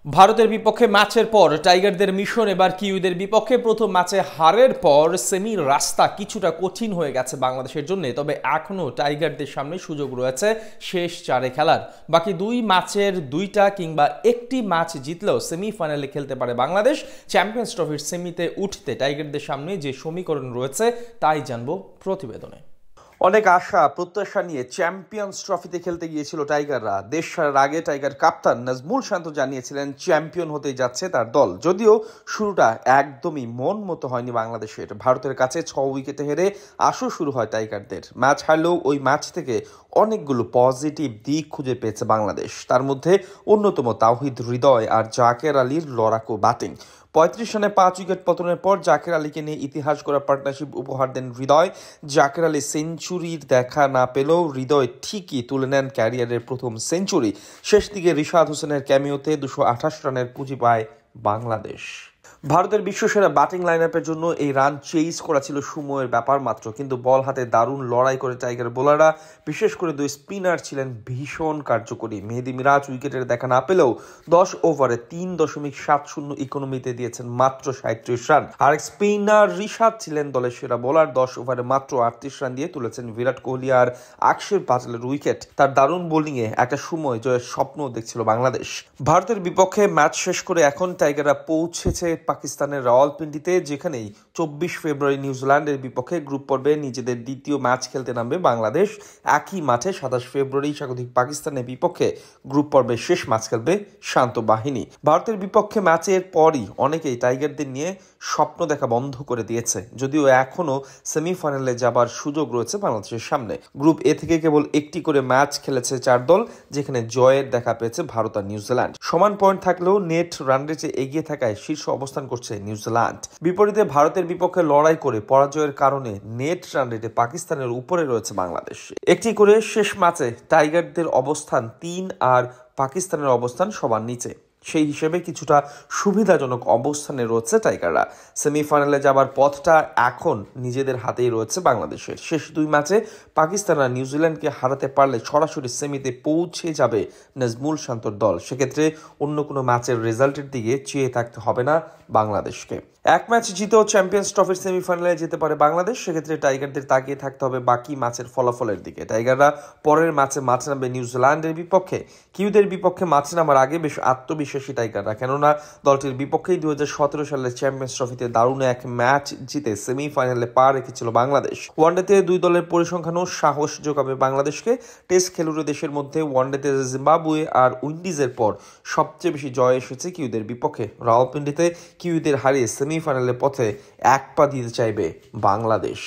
ভারতের বিপক্ষে ম্যাচের পর টাইগারদের মিশন এবার কিউইদের বিপক্ষে প্রথম ম্যাচে হারের পর সেমির রাস্তা কিছুটা কঠিন হয়ে গেছে বাংলাদেশের জন্য। তবে এখনও টাইগারদের সামনে সুযোগ রয়েছে শেষ চারে খেলার। বাকি দুই ম্যাচের দুইটা কিংবা একটি ম্যাচ জিতলেও সেমিফাইনালে খেলতে পারে বাংলাদেশ। চ্যাম্পিয়ন্স ট্রফির সেমিতে উঠতে টাইগারদের সামনে যে সমীকরণ রয়েছে তাই জানবো প্রতিবেদনে। অনেক আশা প্রত্যাশা নিয়ে চ্যাম্পিয়ন্স ট্রফিতে খেলতে গিয়েছিল টাইগাররা। দেশ ছাড়ার আগে টাইগার কাপ্তান নাজমুল শান্ত জানিয়েছিলেন চ্যাম্পিয়ন হতে যাচ্ছে তার দল। যদিও শুরুটা একদমই মন মতো হয়নি বাংলাদেশের। ভারতের কাছে 6 উইকেটে হেরে আসর শুরু হয় টাইগারদের। ম্যাচ হারলেও ওই ম্যাচ থেকে অনেকগুলো পজিটিভ দিক খুঁজে পেয়েছে বাংলাদেশ। তার মধ্যে অন্যতম তাওহিদ হৃদয় আর জাকের আলীর লড়াকু ব্যাটিং। 35 রানে 5 উইকেট পতনের পর জাকের আলীকে নিয়ে ইতিহাস গড়া পার্টনারশিপ উপহার দেন হৃদয়। জাকের আলী সেঞ্চুরির দেখা না পেলেও হৃদয় ঠিকই তুলে নেন ক্যারিয়ারের প্রথম সেঞ্চুরি। শেষ দিকে রিশাদ হোসেনের ক্যামিওতে 228 রানের পুঁজি পায় বাংলাদেশ। ভারতের বিশ্বসেরা ব্যাটিং লাইন আপের জন্য এই রান চেইজ করা ছিল সময়ের ব্যাপার মাত্র, কিন্তু বল হাতে দারুণ লড়াই করে টাইগার বোলাররা, বিশেষ করে দুই স্পিনার ছিলেন ভীষণ কার্যকরী। মেহেদী মিরাজ উইকেটের দেখা না পেলেও 10 ওভারে 3.70 ইকোনমিতে দিয়েছেন মাত্র 37 রান। আর স্পিনার রিশাদ ছিলেন দলের সেরা বোলার। 10 ওভারে মাত্র 38 রান দিয়ে তুলেছেন বিরাট কোহলি আর আকসের পাটেলের উইকেট। তার দারুণ বোলিংয়ে একটা সময় জয়ের স্বপ্ন দেখছিল বাংলাদেশ। ভারতের বিপক্ষে ম্যাচ শেষ করে এখন টাইগাররা পৌঁছেছে পাকিস্তানের রাওয়ালপিন্ডিতে, যেখানেই 24 ফেব্রুয়ারি নিউজিল্যান্ডের বিপক্ষে গ্রুপ পর্বে নিজেদের দ্বিতীয় ম্যাচ খেলতে নামবে বাংলাদেশ। একই মাঠে 27 ফেব্রুয়ারি স্বাগতিক পাকিস্তানের বিপক্ষে গ্রুপ পর্বের শেষ ম্যাচ খেলবে শান্ত বাহিনী। ভারতের বিপক্ষে ম্যাচের পরই অনেকেই টাইগারদের নিয়ে স্বপ্ন দেখা বন্ধ করে দিয়েছে, যদিও এখনও সেমিফাইনালে যাবার সুযোগ রয়েছে বাংলাদেশের সামনে। গ্রুপ এ থেকে কেবল একটি করে ম্যাচ খেলেছে 4 দল, যেখানে জয়ের দেখা পেয়েছে ভারত আর নিউজিল্যান্ড। সমান পয়েন্ট থাকলেও নেট রান রেটে এগিয়ে থাকায় শীর্ষ অবস্থান করছে নিউজিল্যান্ড। বিপরীতে ভারতের বিপক্ষে লড়াই করে পরাজয়ের কারণে নেট রান রেটে পাকিস্তানের উপরে রয়েছে বাংলাদেশ। একটি করে শেষ ম্যাচে টাইগারদের অবস্থান 3 আর পাকিস্তানের অবস্থান সবার নিচে। সেই হিসেবে কিছুটা সুবিধাজনক অবস্থানে রয়েছে টাইগাররা। সেমিফাইনালে যাবার পথটা এখন নিজেদের হাতেই রয়েছে বাংলাদেশের। শেষ দুই ম্যাচে পাকিস্তান আর নিউজিল্যান্ডকে হারাতে পারলে সরাসরি সেমিতে পৌঁছে যাবে নাজমুল শান্তর দল। সেক্ষেত্রে অন্য কোনো ম্যাচের রেজাল্টের দিকে চেয়ে থাকতে হবে না বাংলাদেশকে। এক ম্যাচ জিতেও চ্যাম্পিয়ন্স ট্রফির সেমিফাইনালে যেতে পারে বাংলাদেশ। সেক্ষেত্রে টাইগারদের তাকিয়ে থাকতে হবে বাকি ম্যাচের ফলাফলের দিকে। টাইগাররা পরের ম্যাচে মাঠে নামবে নিউজিল্যান্ডের বিপক্ষে। কিউদের বিপক্ষে মাঠে নামার আগে বেশ আত্মবিশ্বাসী টাইগাররা, কেননা দলটির বিপক্ষেই 2017 সালের চ্যাম্পিয়ন্স ট্রফিতে দারুণ এক ম্যাচ জিতে সেমিফাইনালে পা রেখেছিল বাংলাদেশ। ওয়ানডেতে দুই দলের পরিসংখ্যানও সাহস যোগাবে বাংলাদেশকে। টেস্ট খেলুড়ে দেশের মধ্যে ওয়ানডেতে জিম্বাবুয়ে আর উইন্ডিজের পর সবচেয়ে বেশি জয় এসেছে কিউদের বিপক্ষে। রাওয়ালপিন্ডিতে কিউদের হারিয়ে সেমিফাইনালের পথে এক পা দিতে চাইবে বাংলাদেশ।